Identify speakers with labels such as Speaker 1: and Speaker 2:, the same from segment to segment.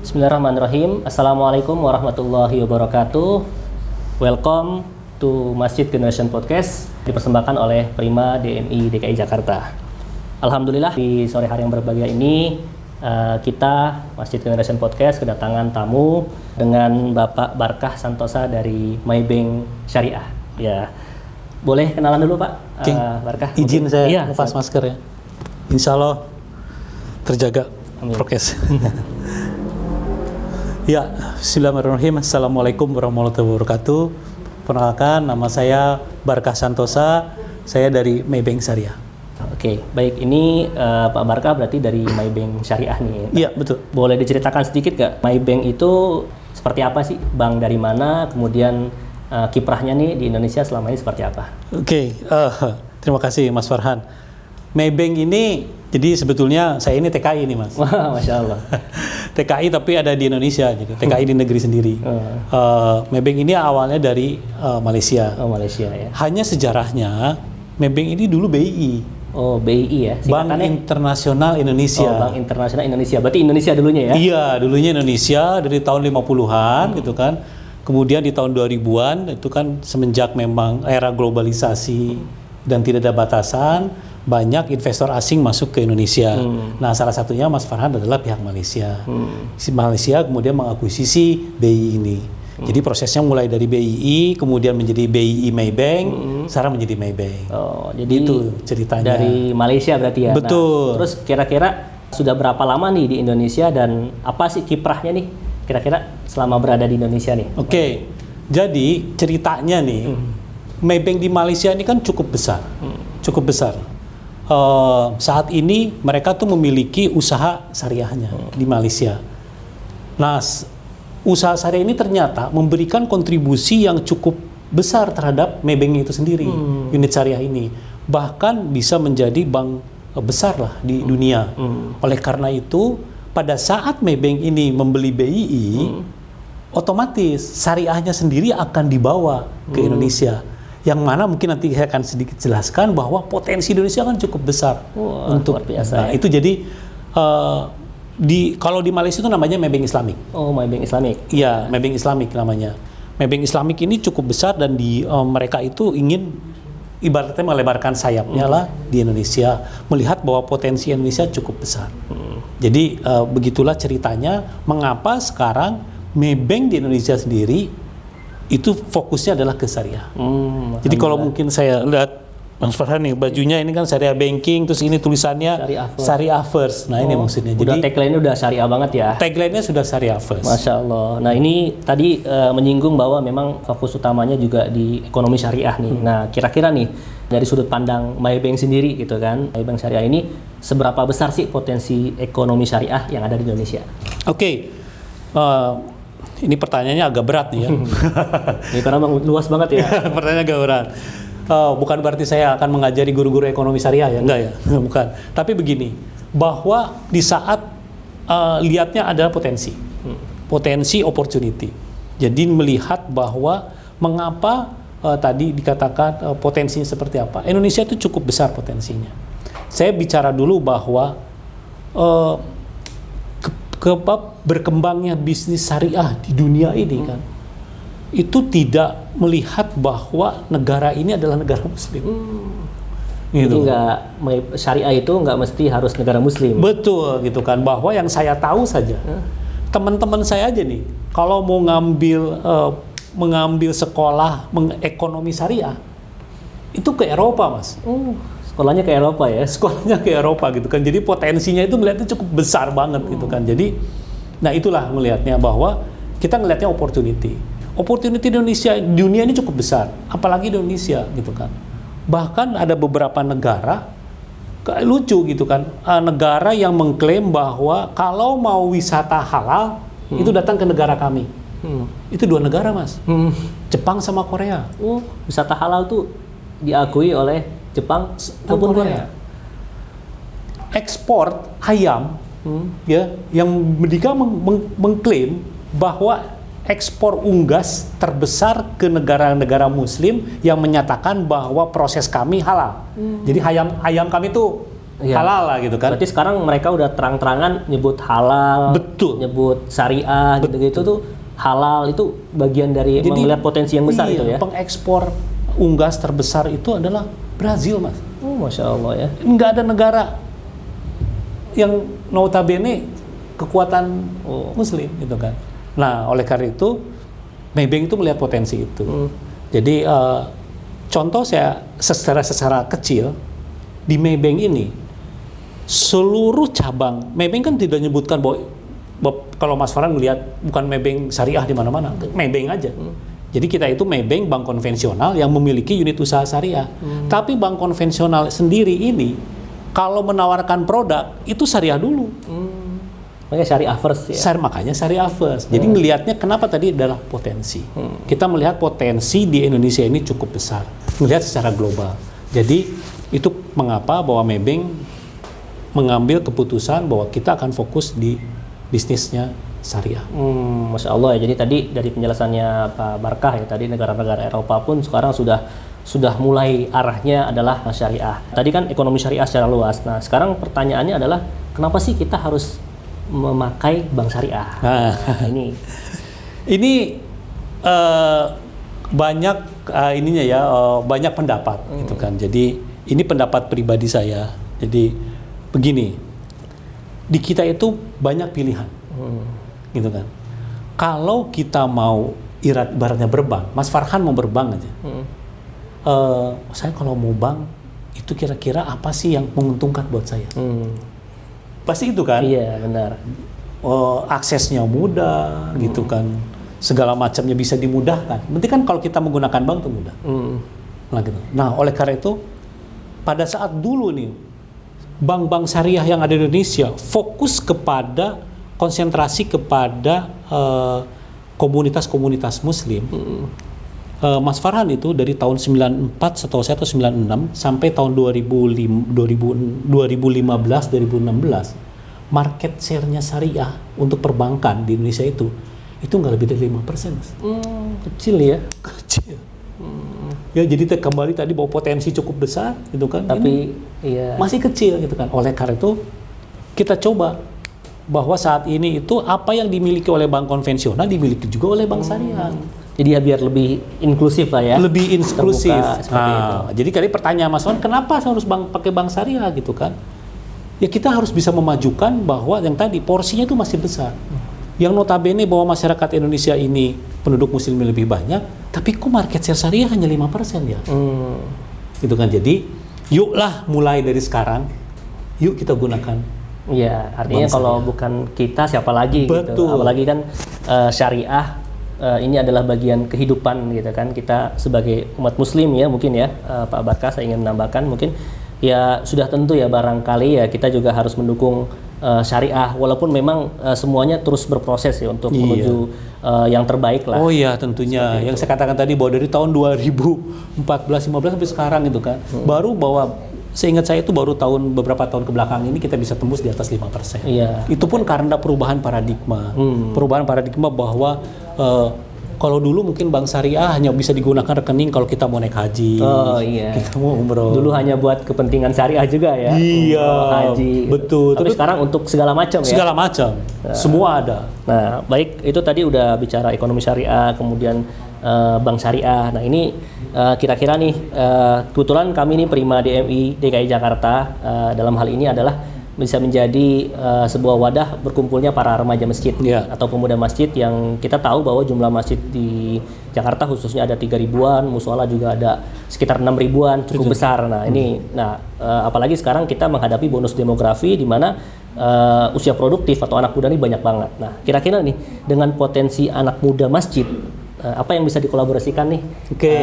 Speaker 1: Bismillahirrahmanirrahim. Assalamualaikum warahmatullahi wabarakatuh. Welcome to Masjid Generation Podcast, dipersembahkan oleh Prima DMI DKI Jakarta. Alhamdulillah di sore hari yang berbahagia ini kita Masjid Generation Podcast kedatangan tamu dengan Bapak Barkah Santosa dari Maybank Syariah. Ya, boleh kenalan dulu Pak Barkah?
Speaker 2: Izin saya lepas masker ya. Insya Allah terjaga prokes. Ya, bismillahirrahmanirrahim. Assalamualaikum warahmatullahi wabarakatuh. Perkenalkan, nama saya Barkah Santosa. Saya dari Maybank Syariah.
Speaker 1: Oke, baik. Ini Pak Barkah berarti dari Maybank Syariah nih.
Speaker 2: Iya, betul.
Speaker 1: Boleh diceritakan sedikit nggak Maybank itu seperti apa sih? Bank dari mana? Kemudian kiprahnya nih di Indonesia selama ini seperti apa?
Speaker 2: Oke, terima kasih Mas Farhan. Maybank ini, jadi sebetulnya saya ini TKI nih Mas.
Speaker 1: Wah, Masya Allah.
Speaker 2: TKI tapi ada di Indonesia, gitu. TKI di negeri sendiri. Maybank ini awalnya dari Malaysia.
Speaker 1: Oh, Malaysia ya.
Speaker 2: Hanya sejarahnya, Maybank ini dulu BII.
Speaker 1: Oh, BII ya.
Speaker 2: Bank Internasional Indonesia.
Speaker 1: Oh, Bank Internasional Indonesia. Berarti Indonesia dulunya ya?
Speaker 2: Iya, dulunya Indonesia dari tahun 50-an gitu kan. Kemudian di tahun 2000-an itu kan semenjak memang era globalisasi dan tidak ada batasan, banyak investor asing masuk ke Indonesia. Nah, salah satunya Mas Farhan adalah pihak Malaysia. Si Malaysia kemudian mengakuisisi BII ini. Jadi prosesnya mulai dari BII, kemudian menjadi BII Maybank, sekarang menjadi Maybank.
Speaker 1: Oh, jadi
Speaker 2: itu ceritanya.
Speaker 1: Dari Malaysia berarti ya?
Speaker 2: Betul.
Speaker 1: Nah, terus kira-kira sudah berapa lama nih di Indonesia dan apa sih kiprahnya nih kira-kira selama berada di Indonesia nih?
Speaker 2: Oke, jadi ceritanya nih, Maybank di Malaysia ini kan cukup besar. Cukup besar. Saat ini mereka tuh memiliki usaha syariahnya di Malaysia. Nah, usaha syariah ini ternyata memberikan kontribusi yang cukup besar terhadap Maybank itu sendiri, unit syariah ini. Bahkan bisa menjadi bank besar lah di dunia. Oleh karena itu, pada saat Maybank ini membeli BII, otomatis syariahnya sendiri akan dibawa ke Indonesia. Yang mana mungkin nanti saya akan sedikit jelaskan bahwa potensi Indonesia kan cukup besar.
Speaker 1: Luar biasa.
Speaker 2: Nah, itu jadi kalau di Malaysia itu namanya Maybank Islamic.
Speaker 1: Oh, Maybank Islamic.
Speaker 2: Iya, Maybank Islamic namanya. Maybank Islamic ini cukup besar dan mereka itu ingin ibaratnya melebarkan sayapnya lah di Indonesia, melihat bahwa potensi Indonesia cukup besar. Jadi begitulah ceritanya mengapa sekarang Maybank di Indonesia sendiri itu fokusnya adalah ke syariah. Jadi kalau mungkin saya lihat Mas Farhan nih, bajunya ini kan syariah banking, terus ini tulisannya syariah first. Nah, ini maksudnya.
Speaker 1: Jadi tagline-nya udah syariah banget ya?
Speaker 2: Tagline-nya sudah syariah first.
Speaker 1: Masya Allah. Nah, ini tadi menyinggung bahwa memang fokus utamanya juga di ekonomi syariah nih. Nah, kira-kira nih dari sudut pandang Maybank sendiri gitu kan, Maybank Syariah ini seberapa besar sih potensi ekonomi syariah yang ada di Indonesia?
Speaker 2: Oke. Ini pertanyaannya agak berat nih ya.
Speaker 1: Ini karena luas banget ya.
Speaker 2: Pertanyaannya agak berat. Bukan berarti saya akan mengajari guru-guru ekonomi syariah ya, enggak ya, bukan. Tapi begini, bahwa di saat lihatnya adalah potensi opportunity. Jadi melihat bahwa mengapa tadi dikatakan potensinya seperti apa. Indonesia itu cukup besar potensinya. Saya bicara dulu bahwa berkembangnya bisnis syariah di dunia ini kan, itu tidak melihat bahwa negara ini adalah negara Muslim.
Speaker 1: Gitu. Jadi syariah itu nggak mesti harus negara Muslim.
Speaker 2: Betul gitu kan, bahwa yang saya tahu saja, teman-teman saya aja nih, kalau mau mengambil sekolah ekonomi syariah, itu ke Eropa Mas.
Speaker 1: Sekolahnya ke Eropa ya?
Speaker 2: Sekolahnya ke Eropa gitu kan. Jadi potensinya itu melihatnya cukup besar banget gitu kan. Jadi, nah itulah melihatnya bahwa kita ngelihatnya opportunity. Opportunity Indonesia, dunia ini cukup besar. Apalagi Indonesia gitu kan. Bahkan ada beberapa negara, lucu gitu kan. Negara yang mengklaim bahwa kalau mau wisata halal, itu datang ke negara kami. Itu 2 negara Mas. Jepang sama Korea.
Speaker 1: Wisata halal tuh diakui oleh Jepang maupun Korea.
Speaker 2: Ekspor ayam, ya, yang mereka mengklaim bahwa ekspor unggas terbesar ke negara-negara Muslim yang menyatakan bahwa proses kami halal. Jadi ayam kami itu
Speaker 1: Iya.
Speaker 2: halal lah gitu kan.
Speaker 1: Berarti sekarang mereka udah terang-terangan nyebut halal,
Speaker 2: Betul.
Speaker 1: nyebut syariah gitu-gitu tuh halal itu bagian dari melihat potensi yang besar itu ya.
Speaker 2: Pengekspor unggas terbesar itu adalah Brazil, Mas.
Speaker 1: Oh, Masya Allah ya.
Speaker 2: Nggak ada negara yang notabene kekuatan Muslim gitu kan. Nah, oleh karena itu Maybank itu melihat potensi itu. Jadi contoh saya secara kecil di Maybank ini seluruh cabang Maybank kan tidak menyebutkan bahwa kalau Mas Farhan melihat bukan Maybank syariah di mana-mana, Maybank aja. Jadi kita itu Maybank bank konvensional yang memiliki unit usaha syariah. Tapi bank konvensional sendiri ini kalau menawarkan produk itu syariah dulu.
Speaker 1: Makanya syariah first ya.
Speaker 2: Makanya syariah first. Jadi melihatnya kenapa tadi adalah potensi. Kita melihat potensi di Indonesia ini cukup besar. Melihat secara global. Jadi itu mengapa bahwa Maybank mengambil keputusan bahwa kita akan fokus di bisnisnya syariah.
Speaker 1: Masya Allah ya. Jadi tadi dari penjelasannya Pak Barkah ya, tadi negara-negara Eropa pun sekarang sudah mulai arahnya adalah syariah. Tadi kan ekonomi syariah secara luas. Nah, sekarang pertanyaannya adalah kenapa sih kita harus memakai bank syariah? Nah,
Speaker 2: ini banyak ininya ya, banyak pendapat gitu kan. Jadi ini pendapat pribadi saya. Jadi begini, di kita itu banyak pilihan, gitu kan. Kalau kita mau ibaratnya berbank, Mas Farhan mau berbank aja. Saya kalau mau bank itu kira-kira apa sih yang menguntungkan buat saya? Pasti itu kan?
Speaker 1: Iya, benar.
Speaker 2: Aksesnya mudah, gitu kan. Segala macamnya bisa dimudahkan. Berarti kan kalau kita menggunakan bank itu mudah. Nah, gitu. Nah, oleh karena itu, pada saat dulu nih, bank-bank syariah yang ada di Indonesia fokus kepada konsentrasi kepada komunitas-komunitas Muslim. Mas Farhan itu dari tahun 94 setahu saya atau 96 sampai tahun 2015-2016 market share-nya syariah untuk perbankan di Indonesia itu nggak lebih dari 5%, Mas.
Speaker 1: Kecil ya.
Speaker 2: Kecil. Ya, jadi kembali tadi bahwa potensi cukup besar gitu kan.
Speaker 1: Tapi iya,
Speaker 2: masih kecil gitu kan. Oleh karena itu kita coba bahwa saat ini itu apa yang dimiliki oleh bank konvensional dimiliki juga oleh bank syariah.
Speaker 1: Jadi ya biar lebih inklusif lah ya.
Speaker 2: Lebih inklusif.
Speaker 1: Itu.
Speaker 2: Jadi kali pertanyaan Mas Wan, kenapa harus pakai bank syariah gitu kan? Ya kita harus bisa memajukan bahwa yang tadi porsinya itu masih besar. Yang notabene bahwa masyarakat Indonesia ini penduduk muslim lebih banyak, tapi kok market share syariah hanya 5% ya? Gitu kan. Jadi yuklah mulai dari sekarang, yuk kita gunakan.
Speaker 1: Iya, artinya kalau bukan kita siapa lagi.
Speaker 2: Betul.
Speaker 1: Gitu. Apalagi kan syariah ini adalah bagian kehidupan gitu kan. Kita sebagai umat muslim ya mungkin ya, Pak Barkah saya ingin menambahkan mungkin ya sudah tentu ya barangkali ya kita juga harus mendukung syariah walaupun memang semuanya terus berproses ya untuk menuju yang terbaik lah.
Speaker 2: Oh iya tentunya. Yang saya katakan tadi bahwa dari tahun 2014-15 sampai sekarang gitu kan. Baru bahwa seingat saya itu baru beberapa tahun ke belakang ini kita bisa tembus di atas 5%.
Speaker 1: Iya.
Speaker 2: Itu pun karena perubahan paradigma. Perubahan paradigma bahwa kalau dulu mungkin bank syariah hanya bisa digunakan rekening kalau kita mau naik haji.
Speaker 1: Oh iya.
Speaker 2: Kita mau umroh.
Speaker 1: Dulu hanya buat kepentingan syariah juga ya.
Speaker 2: Iya.
Speaker 1: Haji.
Speaker 2: Betul.
Speaker 1: Tapi sekarang untuk segala macam ya.
Speaker 2: Segala macam. Semua ada.
Speaker 1: Nah, baik itu tadi udah bicara ekonomi syariah, kemudian bank syariah. Nah, ini kira-kira nih kebetulan kami nih Prima DMI DKI Jakarta dalam hal ini adalah bisa menjadi sebuah wadah berkumpulnya para remaja masjid atau pemuda masjid yang kita tahu bahwa jumlah masjid di Jakarta khususnya ada 3 ribuan, musola juga ada sekitar 6 ribuan, cukup besar. Nah ini, apalagi sekarang kita menghadapi bonus demografi di mana usia produktif atau anak muda ini banyak banget. Nah kira-kira nih dengan potensi anak muda masjid, apa yang bisa dikolaborasikan nih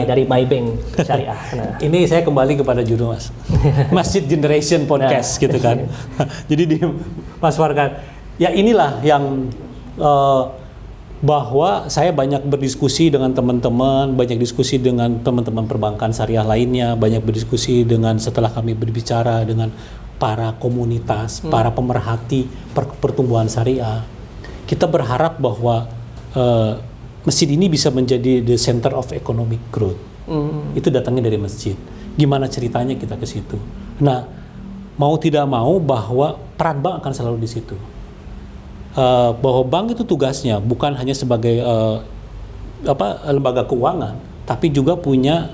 Speaker 1: dari Maybank Syariah? Nah.
Speaker 2: Ini saya kembali kepada judul Mas, Masjid Generation Podcast gitu kan. Jadi di Mas Farhan, ya inilah yang bahwa saya banyak berdiskusi dengan teman-teman, banyak diskusi dengan teman-teman perbankan syariah lainnya, banyak berdiskusi dengan setelah kami berbicara dengan para komunitas, para pemerhati pertumbuhan syariah. Kita berharap bahwa masjid ini bisa menjadi the center of economic growth. Itu datangnya dari masjid. Gimana ceritanya kita ke situ? Nah, mau tidak mau bahwa peran bank akan selalu di situ. Bahwa bank itu tugasnya bukan hanya sebagai lembaga keuangan, tapi juga punya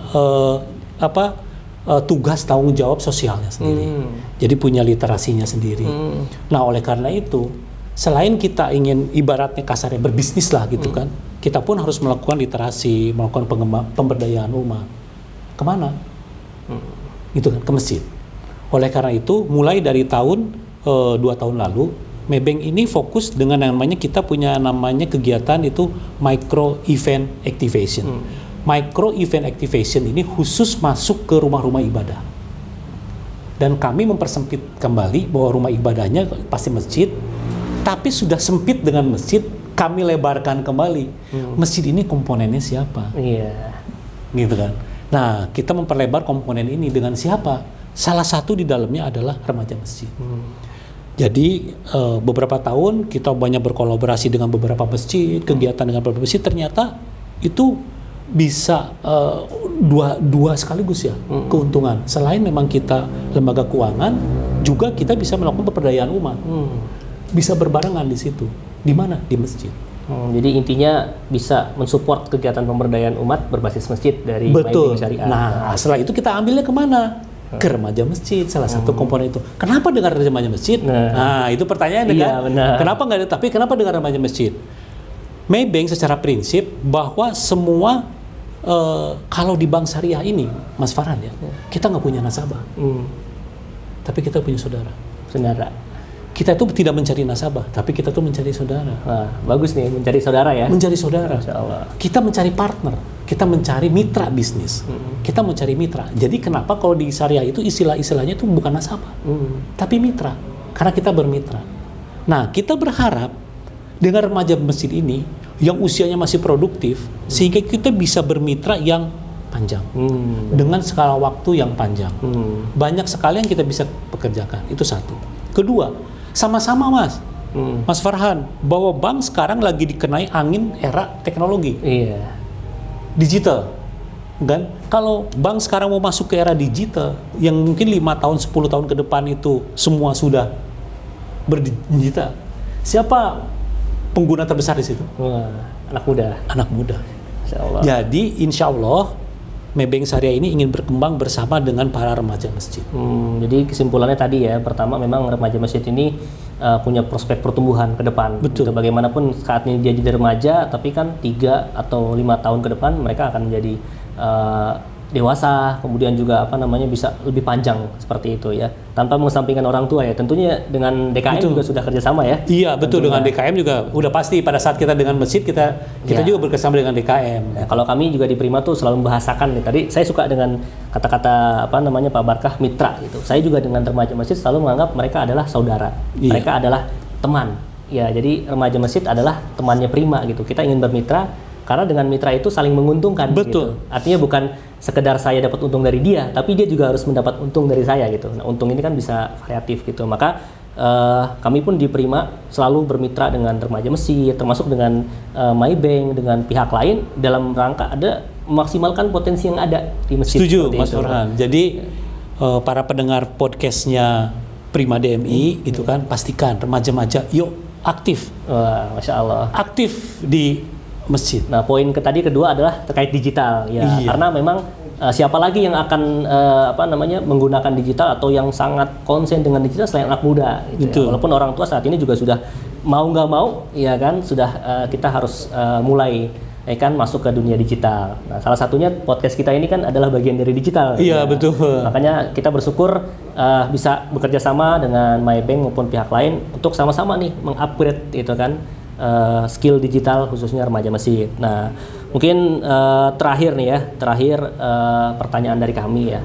Speaker 2: tugas tanggung jawab sosialnya sendiri. Jadi punya literasinya sendiri. Nah, oleh karena itu, selain kita ingin ibaratnya kasarnya berbisnis lah gitu kan, kita pun harus melakukan literasi, melakukan pemberdayaan umat. Kemana? Gitu kan, ke masjid. Oleh karena itu, mulai dari tahun 2 tahun lalu, Maybank ini fokus dengan yang namanya kita punya namanya kegiatan itu micro event activation. Micro event activation ini khusus masuk ke rumah-rumah ibadah. Dan kami mempersempit kembali bahwa rumah ibadahnya pasti masjid, tapi sudah sempit dengan masjid, kami lebarkan kembali. Masjid ini komponennya siapa?
Speaker 1: Iya.
Speaker 2: Gitu kan. Nah, kita memperlebar komponen ini dengan siapa? Salah satu di dalamnya adalah remaja masjid. Jadi beberapa tahun kita banyak berkolaborasi dengan beberapa masjid, kegiatan dengan beberapa masjid, ternyata itu bisa dua sekaligus ya keuntungan. Selain memang kita lembaga keuangan, juga kita bisa melakukan pemberdayaan umat. Bisa berbarengan di situ. Di mana? Di masjid.
Speaker 1: Jadi intinya bisa mensupport kegiatan pemberdayaan umat berbasis masjid dari
Speaker 2: Betul.
Speaker 1: Maybank Syariah.
Speaker 2: Nah, setelah itu kita ambilnya kemana? Ke remaja masjid, salah satu komponen itu. Kenapa dengan remaja masjid? Nah, itu pertanyaannya
Speaker 1: iya,
Speaker 2: kan?
Speaker 1: Benar.
Speaker 2: Kenapa nggak ada? Tapi kenapa dengan remaja masjid? Maybank secara prinsip bahwa semua kalau di bank syariah ini, Mas Farhan ya, kita nggak punya nasabah, tapi kita punya saudara.
Speaker 1: Saudara.
Speaker 2: Kita itu tidak mencari nasabah, tapi kita tuh mencari saudara.
Speaker 1: Wah, bagus nih mencari saudara ya.
Speaker 2: Mencari saudara.
Speaker 1: Masya Allah.
Speaker 2: Kita mencari partner, kita mencari mitra bisnis, kita mencari mitra. Jadi kenapa kalau di syariah itu istilahnya itu bukan nasabah, tapi mitra, karena kita bermitra. Nah, kita berharap dengan remaja masjid ini yang usianya masih produktif, sehingga kita bisa bermitra yang panjang, dengan skala waktu yang panjang. Banyak sekali yang kita bisa pekerjakan. Itu satu. Kedua, sama-sama Mas Farhan, bahwa bank sekarang lagi dikenai angin era teknologi.
Speaker 1: Iya.
Speaker 2: Digital. Kan? Kalau bank sekarang mau masuk ke era digital, yang mungkin 5 tahun, 10 tahun ke depan itu semua sudah berdigital. Siapa pengguna terbesar di situ?
Speaker 1: Wah, anak muda.
Speaker 2: Anak muda.
Speaker 1: Masya Allah.
Speaker 2: Jadi insya Allah Maybank Syariah ini ingin berkembang bersama dengan para remaja masjid.
Speaker 1: Jadi kesimpulannya tadi ya, pertama memang remaja masjid ini punya prospek pertumbuhan ke depan.
Speaker 2: Betul.
Speaker 1: Gitu. Bagaimanapun saat ini dia jadi remaja, tapi kan 3 atau 5 tahun ke depan mereka akan menjadi dewasa, kemudian juga bisa lebih panjang seperti itu ya, tanpa mengesampingkan orang tua ya. Tentunya dengan DKM
Speaker 2: Betul.
Speaker 1: juga sudah kerjasama ya.
Speaker 2: Iya betul, dengan DKM juga udah pasti pada saat kita dengan masjid kita juga bekerjasama dengan DKM.
Speaker 1: Ya, kalau kami juga di Prima tuh selalu membahasakan nih. Tadi saya suka dengan kata-kata Pak Barkah, mitra gitu. Saya juga dengan remaja masjid selalu menganggap mereka adalah saudara.
Speaker 2: Iya.
Speaker 1: Mereka adalah teman. Ya, jadi remaja masjid adalah temannya Prima gitu. Kita ingin bermitra karena dengan mitra itu saling menguntungkan.
Speaker 2: Betul.
Speaker 1: Gitu. Artinya bukan sekedar saya dapat untung dari dia, tapi dia juga harus mendapat untung dari saya gitu. Nah, untung ini kan bisa variatif gitu. Maka kami pun di Prima selalu bermitra dengan remaja masjid, termasuk dengan Maybank, dengan pihak lain dalam rangka ada memaksimalkan potensi yang ada di masjid.
Speaker 2: Setuju, Mas Farhan. Jadi para pendengar podcastnya Prima DMI gitu kan, pastikan remaja-remaja yuk aktif.
Speaker 1: Wah, Masya Allah.
Speaker 2: Aktif di masjid.
Speaker 1: Nah, poin kedua adalah terkait digital ya.
Speaker 2: Iya.
Speaker 1: Karena memang siapa lagi yang akan menggunakan digital atau yang sangat konsen dengan digital selain anak muda gitu ya. Walaupun orang tua saat ini juga sudah mau nggak mau ya kan sudah kita harus mulai masuk ke dunia digital. Nah, salah satunya podcast kita ini kan adalah bagian dari digital.
Speaker 2: Iya,
Speaker 1: ya.
Speaker 2: betul.
Speaker 1: Makanya kita bersyukur bisa bekerja sama dengan Maybank maupun pihak lain untuk sama-sama nih mengupgrade itu kan skill digital khususnya remaja masjid. Nah, mungkin terakhir pertanyaan dari kami ya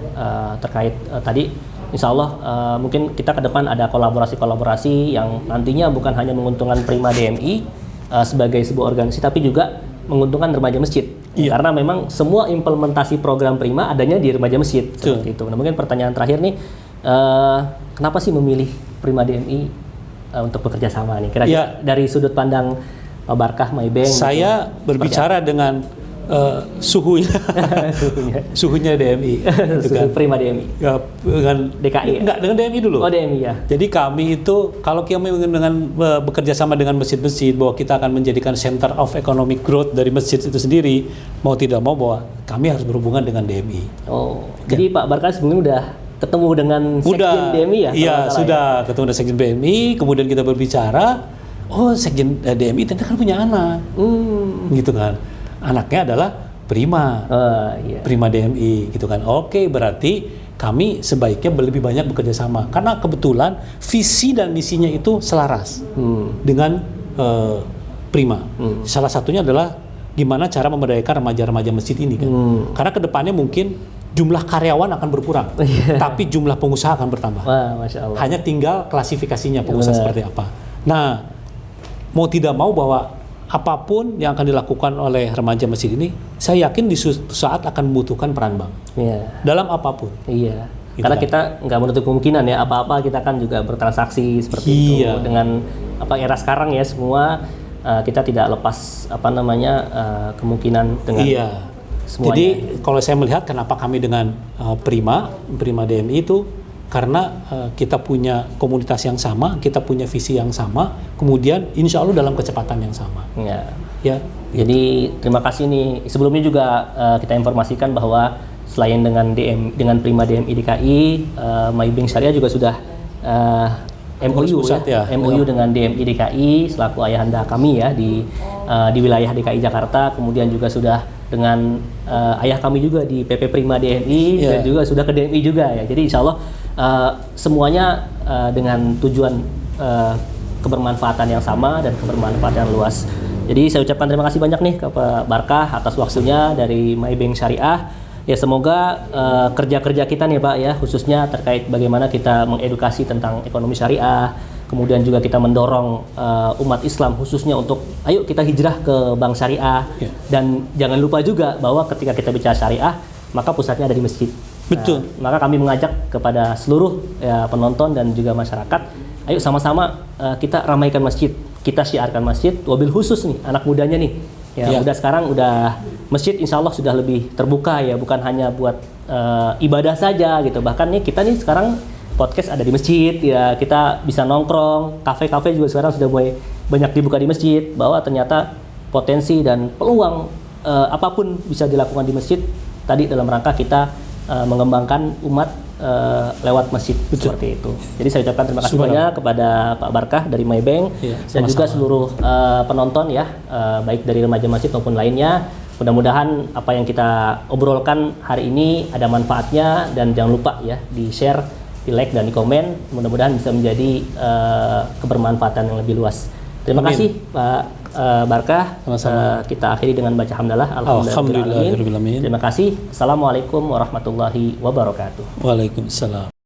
Speaker 1: terkait tadi, insya Allah mungkin kita ke depan ada kolaborasi yang nantinya bukan hanya menguntungkan Prima DMI sebagai sebuah organisasi, tapi juga menguntungkan remaja masjid.
Speaker 2: Iya.
Speaker 1: Karena memang semua implementasi program Prima adanya di remaja masjid seperti itu. Nah, mungkin pertanyaan terakhir nih, kenapa sih memilih Prima DMI untuk bekerja sama nih? Kira-kira dari sudut pandang Pak Barkah, Maybank.
Speaker 2: Saya berbicara dengan suhunya
Speaker 1: Suhunya.
Speaker 2: suhunya DMI gitu kan.
Speaker 1: Suhu Prima DMI.
Speaker 2: Ya, dengan
Speaker 1: DKI ya?
Speaker 2: Enggak, dengan DMI dulu.
Speaker 1: Oh DMI ya.
Speaker 2: Jadi kami itu kalau kami dengan bekerja sama dengan masjid-masjid bahwa kita akan menjadikan center of economic growth dari masjid itu sendiri, mau tidak mau bahwa kami harus berhubungan dengan DMI.
Speaker 1: Oh, jadi Pak Barkah sebelumnya udah ketemu dengan Sekjen DMI ya?
Speaker 2: Iya,
Speaker 1: kalau
Speaker 2: sudah ketemu dengan Sekjen DMI, kemudian kita berbicara, oh Sekjen DMI ternyata kan punya anak. Gitu kan. Anaknya adalah Prima.
Speaker 1: Iya.
Speaker 2: Prima DMI gitu kan. Oke, berarti kami sebaiknya lebih banyak bekerja sama karena kebetulan visi dan misinya itu selaras dengan Prima. Salah satunya adalah gimana cara memberdayakan remaja-remaja masjid ini kan. Karena kedepannya mungkin jumlah karyawan akan berkurang, tapi jumlah pengusaha akan bertambah.
Speaker 1: Wah, Masya Allah.
Speaker 2: Hanya tinggal klasifikasinya pengusaha seperti apa. Nah, mau tidak mau bahwa apapun yang akan dilakukan oleh remaja masjid ini, saya yakin di suatu saat akan membutuhkan peran bank.
Speaker 1: Iya.
Speaker 2: Dalam apapun.
Speaker 1: Iya.
Speaker 2: Gitu
Speaker 1: Karena
Speaker 2: kan.
Speaker 1: kita nggak menutup kemungkinan ya apa-apa kita kan juga bertransaksi seperti itu dengan era sekarang ya semua kita tidak lepas kemungkinan dengan semuanya.
Speaker 2: Jadi kalau saya melihat kenapa kami dengan Prima DMI itu karena kita punya komunitas yang sama, kita punya visi yang sama, kemudian insya Allah dalam kecepatan yang sama.
Speaker 1: Ya.
Speaker 2: Ya.
Speaker 1: Jadi terima kasih nih. Sebelumnya juga kita informasikan bahwa selain dengan Prima DMI DKI, Maybank Syariah juga sudah MOU MOU dengan DMI DKI selaku ayahanda kami ya di wilayah DKI Jakarta, kemudian juga sudah dengan ayah kami juga di PP Prima DMI dan juga sudah ke DMI juga ya. Jadi insya Allah semuanya dengan tujuan kebermanfaatan yang sama dan kebermanfaatan yang luas. Jadi saya ucapkan terima kasih banyak nih ke Pak Barkah atas waktunya dari Maybank Syariah. Ya semoga kerja-kerja kita nih Pak ya, khususnya terkait bagaimana kita mengedukasi tentang ekonomi syariah, kemudian juga kita mendorong umat Islam khususnya untuk ayo kita hijrah ke bank syariah. Dan jangan lupa juga bahwa ketika kita bicara syariah, maka pusatnya ada di masjid.
Speaker 2: Betul.
Speaker 1: Maka kami mengajak kepada seluruh penonton dan juga masyarakat, ayo sama-sama kita ramaikan masjid, kita syiarkan masjid, wabil khusus nih anak mudanya nih. Udah sekarang udah masjid insya Allah sudah lebih terbuka ya, bukan hanya buat ibadah saja gitu. Bahkan nih kita nih sekarang podcast ada di masjid ya, kita bisa nongkrong, kafe-kafe juga sekarang sudah mulai banyak dibuka di masjid, bahwa ternyata potensi dan peluang apapun bisa dilakukan di masjid tadi dalam rangka kita mengembangkan umat lewat masjid. Seperti itu. Jadi saya ucapkan terima kasih banyak kepada Pak Barkah dari Maybank dan juga seluruh penonton ya, baik dari remaja masjid maupun lainnya. Mudah-mudahan apa yang kita obrolkan hari ini ada manfaatnya, dan jangan lupa ya di-share, di-like dan di-komen. Mudah-mudahan bisa menjadi kebermanfaatan yang lebih luas. Terima kasih Pak Barkah. Kita akhiri dengan baca hamdalah. Alhamdulillahirabbil alamin. Terima kasih. Assalamualaikum warahmatullahi wabarakatuh.
Speaker 2: Waalaikumsalam.